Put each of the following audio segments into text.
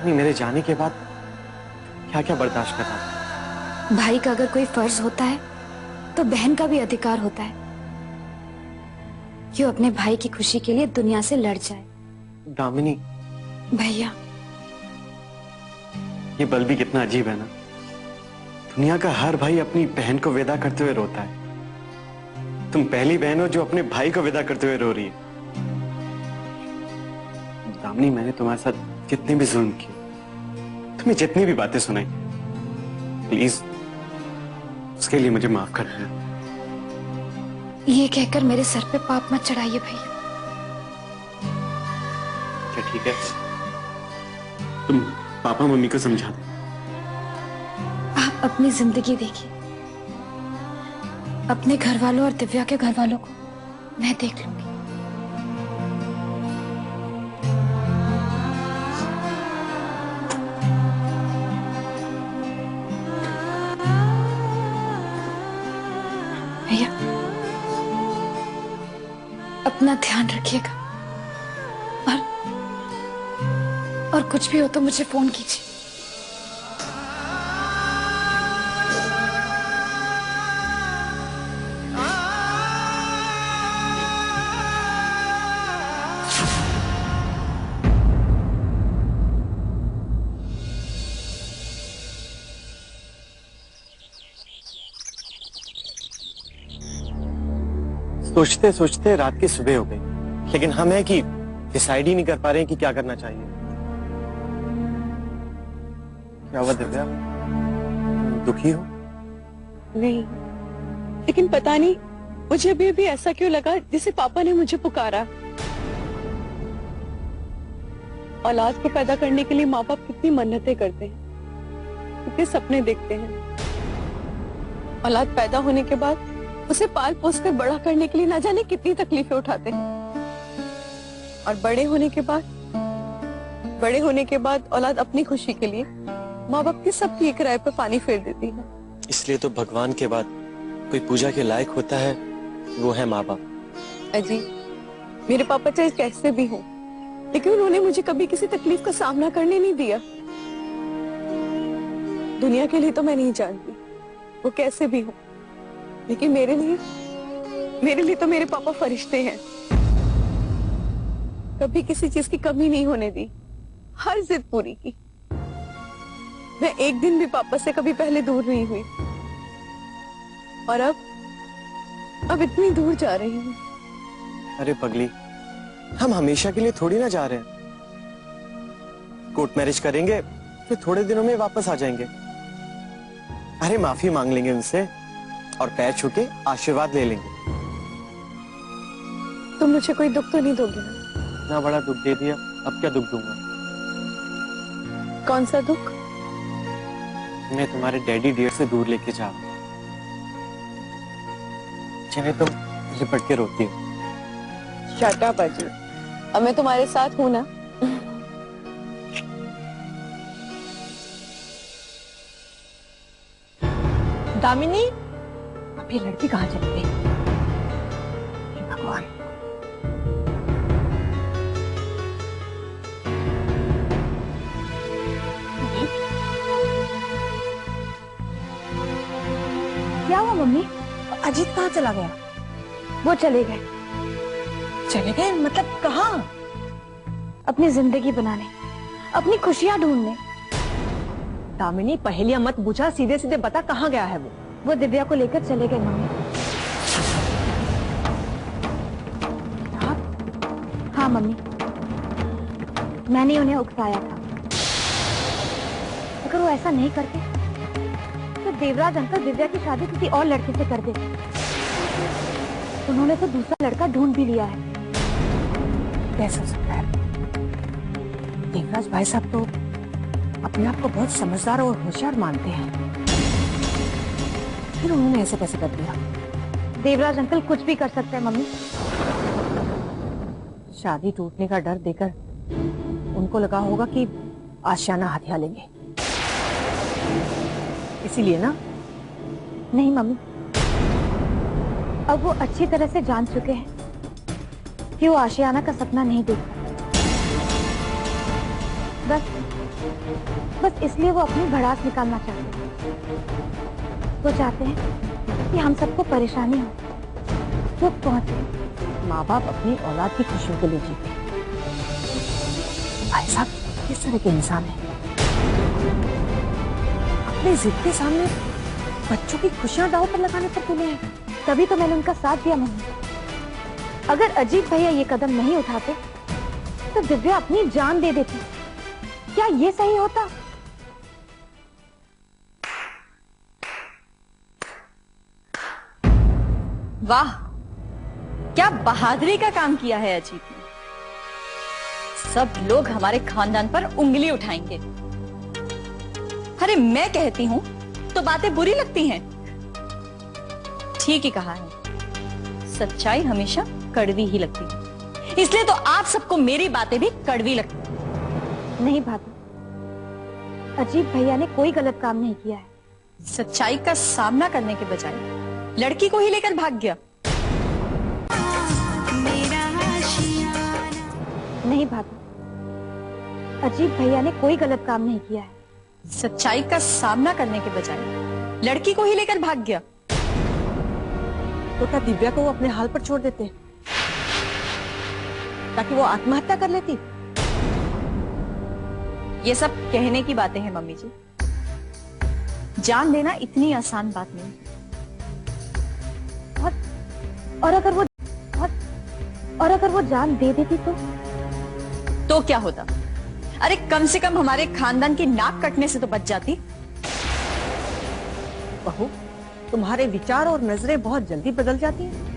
नहीं, मेरे जाने के बाद क्या क्या बर्दाश्त कर रहा था। भाई का अगर कोई फर्ज होता है तो बहन का भी अधिकार होता है कि वो अपने भाई की खुशी के लिए दुनिया से लड़ जाए। दामिनी, भैया, ये बल भी कितना अजीब है ना। दुनिया का हर भाई अपनी बहन को विदा करते हुए रोता है। तुम पहली बहन हो जो अपने भाई को विदा करते हुए रो रही है। दामिनी, मैंने तुम्हारे साथ कितने भी जुल्म किए, तुम्हें जितनी भी बातें सुनाई, प्लीज उसके लिए मुझे माफ कर देना। ये कहकर मेरे सर पे पाप मत चढ़ाइए भैया। क्या ठीक है, तुम पापा मम्मी को समझा दो। आप अपनी जिंदगी देखिए, अपने घर वालों और दिव्या के घर वालों को मैं देख लूंगी। भैया, अपना ध्यान रखिएगा और कुछ भी हो तो मुझे फोन कीजिए। सोचते सोचते रात की सुबह हो गई, लेकिन हम है कि डिसाइड ही नहीं कर पा रहे हैं कि क्या करना चाहिए। क्या हुआ दिव्या, दुखी हो? नहीं, लेकिन पता नहीं मुझे अभी भी ऐसा क्यों लगा जैसे पापा ने मुझे पुकारा। औलाद को पैदा करने के लिए माँ बाप कितनी मन्नतें करते हैं, कितने सपने देखते हैं। औलाद पैदा होने के बाद उसे पाल पोस कर बड़ा करने के लिए ना जाने कितनी तकलीफें उठाते हैं। और बड़े होने के बाद औलाद अपनी खुशी के लिए माँ बाप की सबकी एक राय पर पानी फेर देती है। इसलिए तो भगवान के बाद कोई पूजा के लायक होता है, वो है माँ बाप। अजी, मेरे पापा चाहे कैसे भी हों, लेकिन उन्होंने मुझे कभी किसी तकलीफ का सामना करने नहीं दिया। दुनिया के लिए तो मैं नहीं जानती वो कैसे भी हो, लेकिन मेरे लिए तो मेरे पापा फरिश्ते हैं। कभी किसी चीज की कमी नहीं होने दी, हर जिद पूरी की। मैं एक दिन भी पापा से कभी पहले दूर नहीं हुई, और अब इतनी दूर जा रही हूँ। अरे पगली, हम हमेशा के लिए थोड़ी ना जा रहे हैं। कोर्ट मैरिज करेंगे फिर थोड़े दिनों में वापस आ जाएंगे। अरे माफी मांग लेंगे उनसे और पैर छू के आशीर्वाद ले लेंगे। तुम मुझे कोई दुख तो नहीं दोगे ना? इतना बड़ा दुख दे दिया, अब क्या दुख दूंगा? कौन सा दुख? मैं तुम्हारे डैडी डियर से दूर लेके जा रहा हूं, जिन्हें तुम लिपट के रोती हो। शट अप अजी, अब मैं तुम्हारे साथ हूं ना। दामिनी, अब ये लड़की कहाँ चली गई? हे भगवान। क्या हुआ मम्मी? अजीत कहाँ चला गया? वो चले गए। चले गए मतलब कहाँ? अपनी जिंदगी बनाने, अपनी खुशियां ढूंढने। दामिनी, पहेलियां मत बुझा, सीधे सीधे बता कहाँ गया है वो? वो दिव्या को लेकर चले गए मम्मी। हाँ मम्मी, मैंने उन्हें उकसाया था। अगर वो ऐसा नहीं करते तो देवराज अंकल दिव्या की शादी किसी और लड़के से कर देते। उन्होंने तो दूसरा लड़का ढूंढ भी लिया है। कैसा हो सकता है? देवराज भाई साहब तो अपने आप को बहुत समझदार और होशियार मानते हैं, फिर उन्होंने ऐसे कैसे कर दिया? देवराज अंकल कुछ भी कर सकते हैं मम्मी। शादी टूटने का डर देकर उनको लगा होगा कि आशियाना हथिया लेंगे, इसीलिए ना? नहीं मम्मी, अब वो अच्छी तरह से जान चुके हैं कि वो आशियाना का सपना नहीं देख सकते। बस बस इसलिए वो अपनी भड़ास निकालना चाहते हैं। वो चाहते हैं कि हम सबको परेशानी हो, दुख पहुंचे। माँ बाप अपनी औलाद की खुशियों के लिए जीते हैं। भाई साहब किस तरह के इंसान है, अपनी जिद के सामने बच्चों की खुशियां दांव पर लगाने पर तुले हैं। तभी तो मैंने उनका साथ दिया मम्मी। अगर अजीत भैया ये कदम नहीं उठाते तो दिव्या अपनी जान दे देती। क्या ये सही होता? वाह, क्या बहादुरी का काम किया है अजीत ने। सब लोग हमारे खानदान पर उंगली उठाएंगे। अरे मैं कहती हूं तो बातें बुरी लगती हैं। ठीक ही कहा है, सच्चाई हमेशा कड़वी ही लगती है। इसलिए तो आप सबको मेरी बातें भी कड़वी लगती हैं। नहीं भाभी, अजीत भैया ने कोई गलत काम नहीं किया है। सच्चाई का सामना करने के बजाय लड़की को ही लेकर भाग गया। नहीं भाभी, अजीत भैया ने कोई गलत काम नहीं किया है। सच्चाई का सामना करने के बजाय लड़की को ही लेकर भाग गया। तो क्या दिव्या को वो अपने हाल पर छोड़ देते ताकि वो आत्महत्या कर लेती? ये सब कहने की बातें हैं मम्मी जी। जान लेना इतनी आसान बात नहीं। और अगर वो जान दे देती तो क्या होता? अरे कम से कम हमारे खानदान की नाक कटने से तो बच जाती। बहू, तुम्हारे विचार और नजरें बहुत जल्दी बदल जाती हैं।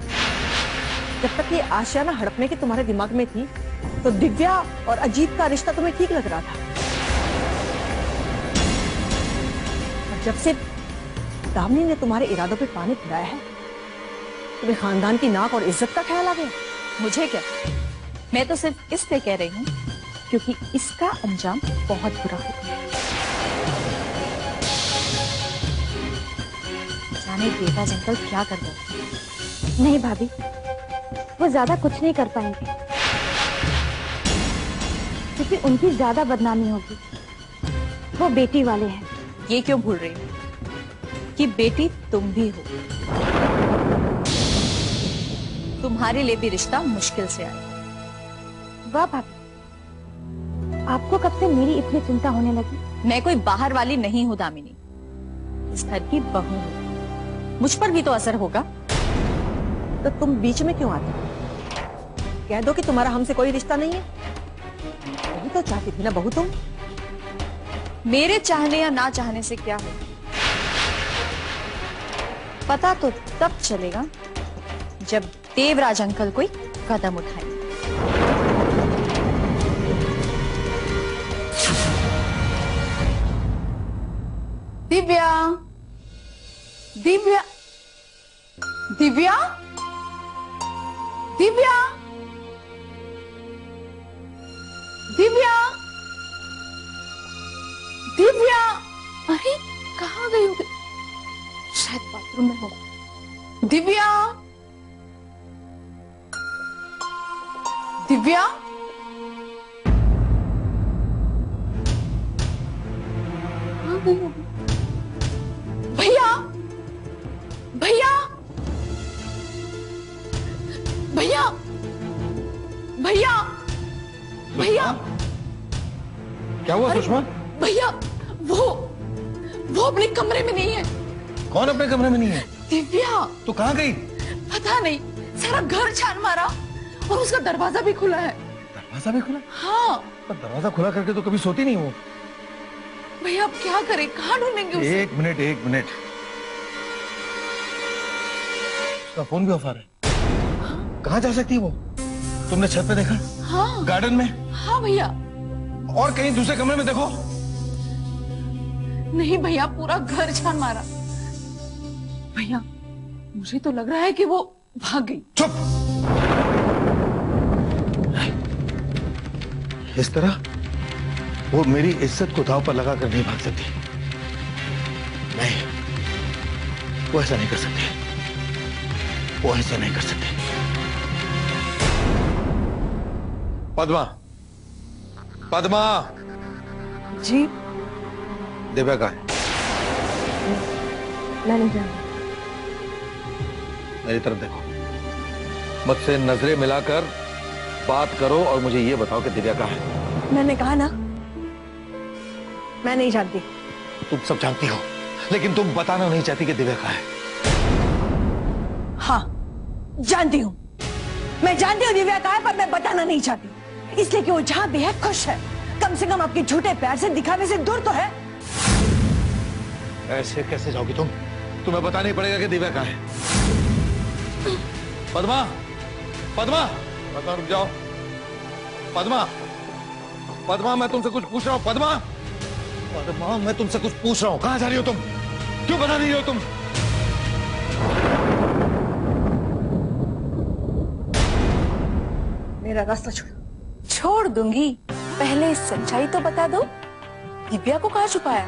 जब तक ये आशियाना हड़पने की तुम्हारे दिमाग में थी तो दिव्या और अजीत का रिश्ता तुम्हें ठीक लग रहा था, और जब से दामिनी ने तुम्हारे इरादों पे पानी फिराया है तुम्हें खानदान की नाक और इज्जत का ख्याल आ गया। मुझे क्या, मैं तो सिर्फ इसलिए कह रही हूँ क्योंकि इसका अंजाम बहुत बुरा होगा। जाने देवराज अंकल क्या कर रहे हैं। नहीं भाभी, वो ज्यादा कुछ नहीं कर पाएंगे क्योंकि उनकी ज्यादा बदनामी होगी। वो बेटी वाले हैं। ये क्यों भूल रही हो कि बेटी तुम भी हो। तुम्हारे लिए भी रिश्ता मुश्किल से आया। वाह भाभी, आपको कब से मेरी इतनी चिंता होने लगी? मैं कोई बाहर वाली नहीं हूं दामिनी, इस घर की बहू हूं। मुझ पर भी तो असर होगा। तो तुम बीच में क्यों आती? कह दो कि तुम्हारा हमसे कोई रिश्ता नहीं है। वही तो चाहती थी ना बहू तुम। मेरे चाहने या ना चाहने से क्या हो, पता तो तब चलेगा जब देवराज अंकल कोई कदम उठाएंगे। दिव्या, दिव्या, दिव्या, दिव्या, दिव्या, दिव्या। अरे कहाँ गई होगी? शायद बाथरूम में हो। दिव्या, दिव्या, कहाँ गई होगी? भैया, भैया, भैया, भैया, भैया, क्या हुआ सुषमा? भैया, वो अपने कमरे में नहीं है। कौन अपने कमरे में नहीं है? दिव्या। तू कहाँ गई? पता नहीं, सारा घर छान मारा और उसका दरवाजा भी खुला है। दरवाजा भी खुला? हाँ। पर दरवाजा खुला करके तो कभी सोती नहीं वो। भैया अब क्या करें, कहाँ ढूंढेंगे उसे? एक मिनट, एक मिनट। उसका फोन भी ऑफ आ रहा है। कहाँ जा सकती है वो? तुमने छत पे देखा? हाँ। गार्डन में? हाँ भैया। और कहीं दूसरे कमरे में देखो? नहीं भैया, पूरा घर छान मारा। भैया मुझे तो लग रहा है कि वो भाग गई। चुप। इस तरह वो मेरी इज्जत को दांव पर लगा कर नहीं भाग सकती। नहीं, वो ऐसा नहीं कर सकती। वो ऐसा नहीं कर सकती। पद्मा, पद्मा, जी दिव्या कहाँ है? मैं नहीं जानती। मेरी तरफ देखो, मुझसे नजरें मिलाकर बात करो और मुझे ये बताओ कि दिव्या कहाँ है? मैंने कहा ना, मैं नहीं जानती। तुम सब जानती हो, लेकिन तुम बताना नहीं चाहती कि दिव्या कहाँ है। हाँ, जानती हूँ। मैं जानती हूँ दिव्या कहाँ है, पर मैं बताना नहीं चाहती, इसलिए कि वो जहाँ बेहद खुश है, कम से कम आपके झूठे प्यार से, दिखावे से दूर तो है। ऐसे कैसे जाओगी तुम? तुम्हें बताना ही पड़ेगा कि दिव्या कहाँ है। पद्मा, पद्मा, पद्मा रुक जाओ। पद्मा, पद्मा मैं तुमसे कुछ पूछ रहा हूँ। पद्मा, पद्मा मैं तुमसे कुछ पूछ रहा हूँ। कहाँ जा रही हो तुम? क्यों बता नहीं रही हो तुम? मेरा रास्ता छोड़ो। छोड़ दूंगी, पहले सच्चाई तो बता दो। दिव्या को कहाँ छुपाया?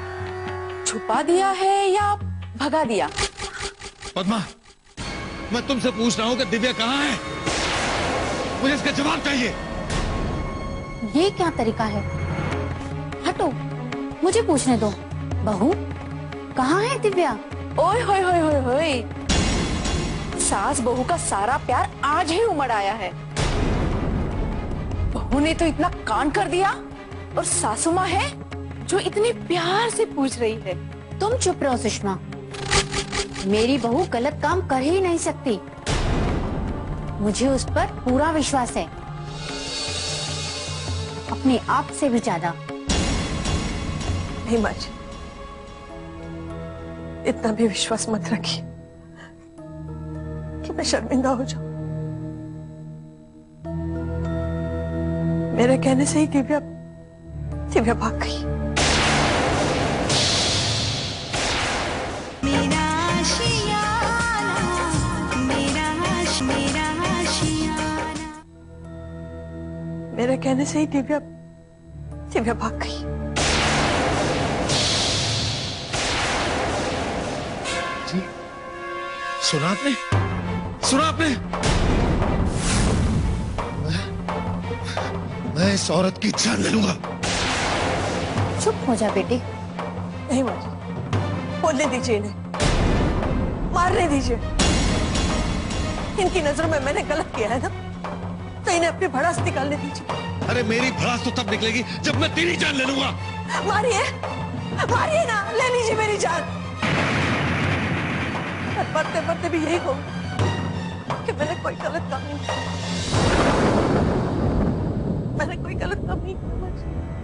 छुपा दिया है या भगा दिया? पद्मा, मैं तुमसे पूछ रहा हूँ कि दिव्या कहाँ है? मुझे इसका जवाब चाहिए। ये क्या तरीका है? हटो, मुझे पूछने दो। बहू, कहाँ है दिव्या? ओए होए होए होए होए, सास बहू का सारा प्यार आज ही उमड़ आया है। बहू ने तो इतना कांड कर दिया, और सासू माँ है जो इतने प्यार से पूछ रही है। तुम चुप रहो सुषमा। मेरी बहू गलत काम कर ही नहीं सकती। मुझे उस पर पूरा विश्वास है, अपने आप से भी ज्यादा। नहीं माँ जी, इतना भी विश्वास मत रखिए कि मैं शर्मिंदा हो जाऊं। मेरे कहने से ही दिव्या भाग गई। मेरे कहने से ही दिव्या भाग गई। जी, सुना आपने? सुना आपने? मैं इस औरत की जान ले लूंगा। चुप हो जा बेटे। नहीं माँ जी, बोलने दीजिए इन्हें, मारने दीजिए। इनकी नजरों में मैंने गलत किया है ना, तो इन्हें अपनी भड़ास निकालने दीजिए। अरे मेरी भड़ास तो तब निकलेगी जब मैं तेरी जान ले लूंगा। मारिए, मारिए ना, ले लीजिए मेरी जान। मरते मरते भी यही कहूंगी कि मैंने कोई गलत काम नहीं किया। मैंने कोई गलत काम नहीं किया।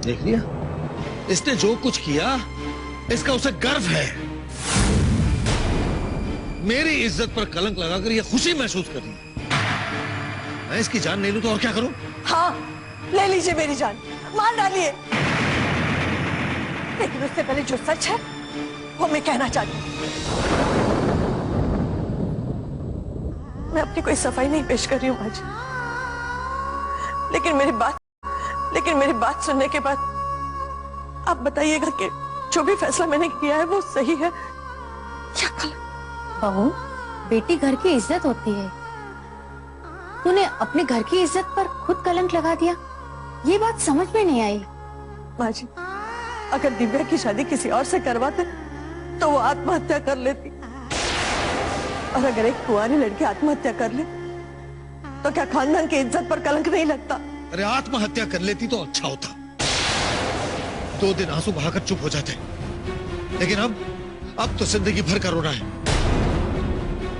देख लिया, इसने जो कुछ किया इसका उसे गर्व है। मेरी इज्जत पर कलंक लगाकर यह खुशी महसूस कर रही है। मैं इसकी जान नहीं लूं तो और क्या करूं? हाँ, ले लीजिए मेरी जान, मार डालिए। लेकिन उससे पहले जो सच है वो मैं कहना चाहती हूँ। मैं अपनी कोई सफाई नहीं पेश कर रही हूँ आज, लेकिन मेरी बात सुनने के बाद आप बताइएगा कि जो भी फैसला मैंने किया है वो सही है या गलत। बहू, बेटी घर की इज्जत होती है। तूने अपने घर की इज्जत पर खुद कलंक लगा दिया। ये बात समझ में नहीं आई। माँ जी, अगर दिव्या की शादी किसी और से करवाते तो वो आत्महत्या कर लेती, और अगर एक कुंवारी लड़की आत्महत्या कर ले तो क्या खानदान की इज्जत पर कलंक नहीं लगता? अरे आत्महत्या कर लेती तो अच्छा होता, 2 दिन आंसू बहाकर चुप हो जाते। लेकिन अब तो जिंदगी भर का रोना है।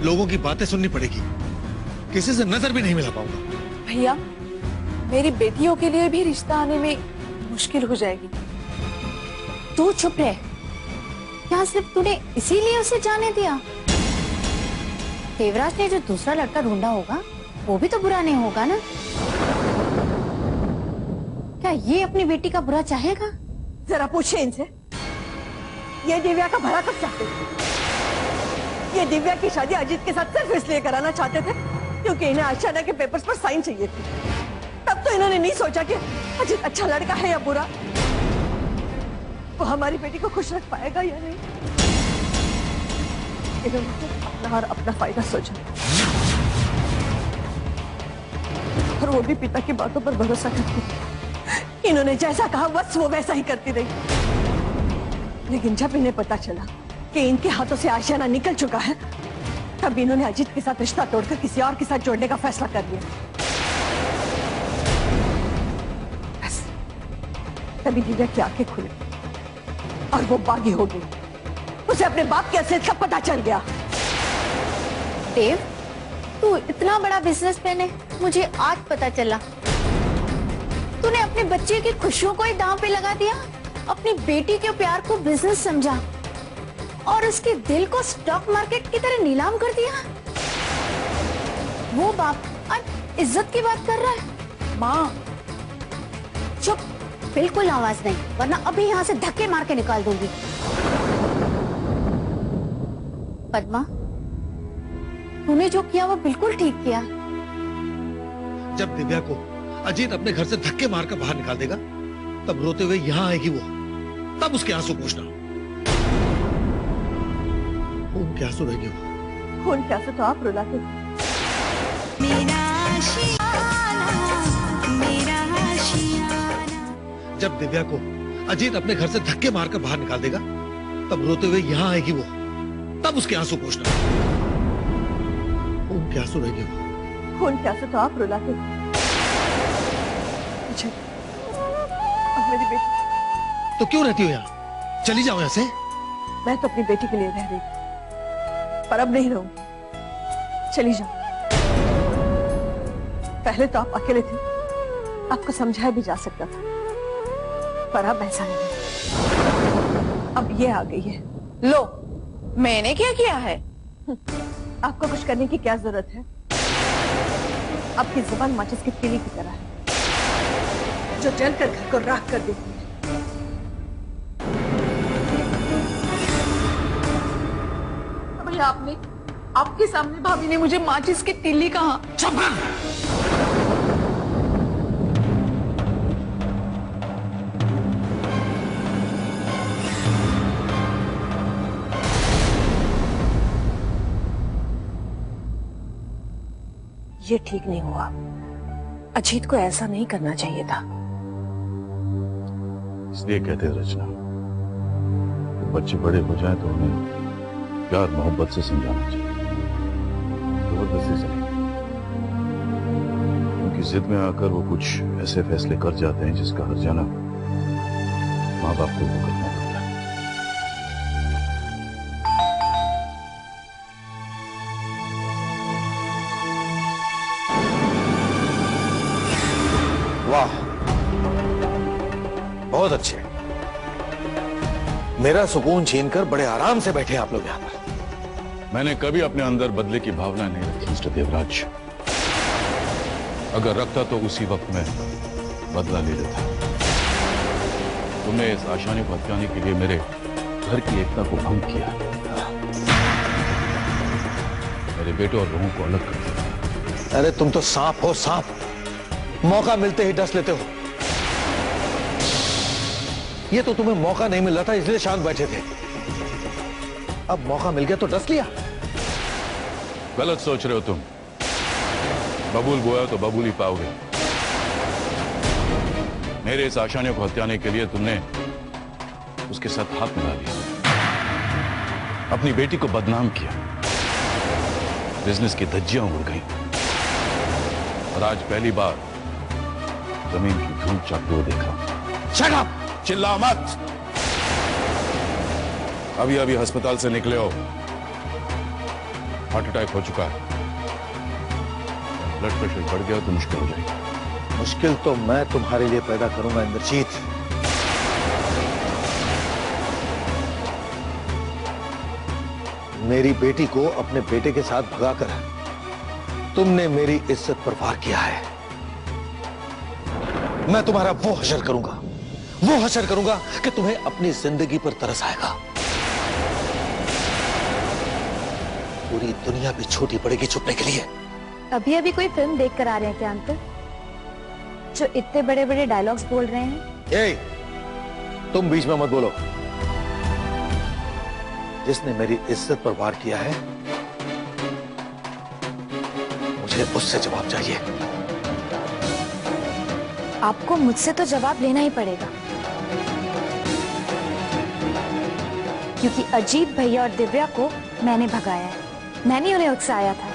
लोगों की बातें सुननी पड़ेगी, किसी से नजर भी नहीं मिला पाऊंगा। भैया, मेरी बेटियों के लिए भी रिश्ता आने में मुश्किल हो जाएगी। तू चुप रह। क्या सिर्फ तूने इसीलिए उसे जाने दिया? देवराज ने जो दूसरा लड़का ढूंढा होगा वो भी तो बुरा नहीं होगा ना? क्या ये अपनी बेटी का बुरा चाहेगा? जरा पूछिए इनसे, ये दिव्या का भला कब चाहते थे? ये दिव्या की शादी अजीत के साथ सिर्फ इसलिए कराना चाहते थे क्योंकि इन्हें आशाना के पेपर्स पर साइन चाहिए थे। तब तो इन्होंने नहीं सोचा कि अजीत अच्छा लड़का है या बुरा, वो हमारी बेटी को खुश रख पाएगा या नहीं। इन्होंने अपना और अपना फायदा सोचा, और वो भी पिता की बातों पर भरोसा करती। इन्होंने जैसा कहा बस वो वैसा ही करती रही। लेकिन जब इन्हें पता चला कि इनके हाथों से आशियाना निकल चुका है, तब इन्होंने अजीत के साथ रिश्ता तोड़कर किसी और के साथ जोड़ने का फैसला कर लिया। बस तभी दिव्या की आंखें खुली और वो बागी हो गई। उसे अपने बाप के असलियत का पता चल गया। देव, तू इतना बड़ा बिजनेसमैन है, मुझे आज पता चला। तूने अपने बच्चे की खुशियों को ही दांव पे लगा दिया, अपनी बेटी के प्यार को बिजनेस समझा और उसके दिल को स्टॉक मार्केट की तरह नीलाम कर दिया। वो बाप आज इज्जत की बात कर रहा है। माँ चुप, बिल्कुल आवाज नहीं, वरना अभी यहाँ से धक्के मार के निकाल दूंगी। पद्मा, तूने जो किया वो बिल्कुल ठीक किया। जब दिव्या को अजीत अपने घर से धक्के मारकर बाहर निकाल देगा, तब रोते हुए यहाँ आएगी वो, तब उसके आंसू पूछना। खून के आंसू रहेंगे वो। खून के आंसू तो आप रुलाते थे। जब दिव्या को अजीत अपने घर से धक्के मारकर बाहर निकाल देगा, तब रोते हुए यहाँ आएगी वो, तब उसके आंसू पूछना। खून के आंसू रहेंगे वो। खून के आंसू तो आप रुलाते थे। अब मेरी बेटी। तो क्यों रहती हो यहाँ? चली जाओ यहाँ से। मैं तो अपनी बेटी के लिए रह रही थी, पर अब नहीं रहूंगी। चली जाओ। पहले तो आप अकेले थे, आपको समझाया भी जा सकता था, पर अब ऐसा नहीं। अब ये आ गई है। लो, मैंने क्या किया है? आपको कुछ करने की क्या जरूरत है? आपकी जुबान माचिस की तीली की तरह है, जो जलकर घर को राख कर देती है। अभी आपने, आपके सामने भाभी ने मुझे माचिस की तिल्ली कहा। चुप कर। ये ठीक नहीं हुआ। अजीत को ऐसा नहीं करना चाहिए था। इसलिए कहते हैं रचना, कि बच्चे बड़े हो जाए तो उन्हें प्यार मोहब्बत से समझाना चाहिए, जबरदस्ती से नहीं। उनकी जिद में आकर वो कुछ ऐसे फैसले कर जाते हैं जिसका हर्जाना माँ बाप को भुगतना पड़ता है। वाह, बहुत अच्छे। मेरा सुकून छीनकर बड़े आराम से बैठे आप लोग यहाँ पर। मैंने कभी अपने अंदर बदले की भावना नहीं रखी मिस्टर देवराज। अगर रखता तो उसी वक्त में बदला ले लेता। तुमने इस आशानी को हथियाने के लिए मेरे घर की एकता को भंग किया, मेरे बेटे और लोगों को अलग कर दिया। अरे तुम तो सांप हो, सांप। मौका मिलते ही डस लेते हो। ये तो तुम्हें मौका नहीं मिल रहा था, इसलिए शांत बैठे थे। अब मौका मिल गया तो डस लिया। गलत सोच रहे हो तुम। बबूल बोया तो बबूल ही पाओगे। मेरे इस आशानियों को हत्याने के लिए तुमने उसके साथ हाथ मिला लिया, अपनी बेटी को बदनाम किया, बिजनेस की धज्जियां उड़ गई और आज पहली बार जमीन की धूल चाटते हुए देखा। Shut up! चिल्ला मत। अभी अभी अस्पताल से निकले हो, हार्ट अटैक हो चुका है, ब्लड प्रेशर बढ़ गया तो मुश्किल हो जाएगी। मुश्किल तो मैं तुम्हारे लिए पैदा करूंगा इंद्रजीत। मेरी बेटी को अपने बेटे के साथ भगाकर तुमने मेरी इज्जत पर वार किया है। मैं तुम्हारा वो हशर करूंगा कि तुम्हें अपनी जिंदगी पर तरस आएगा। पूरी दुनिया भी छोटी पड़ेगी छुपने के लिए। अभी अभी कोई फिल्म देख कर आ रहे हैं क्या अंकल, जो इतने बड़े बड़े डायलॉग्स बोल रहे हैं? तुम बीच में मत बोलो। जिसने मेरी इज्जत पर वार किया है, मुझे उससे जवाब चाहिए। आपको मुझसे तो जवाब लेना ही पड़ेगा। क्योंकि अजीत भैया और दिव्या को मैंने भगाया है, मैंने उन्हें उकसाया था।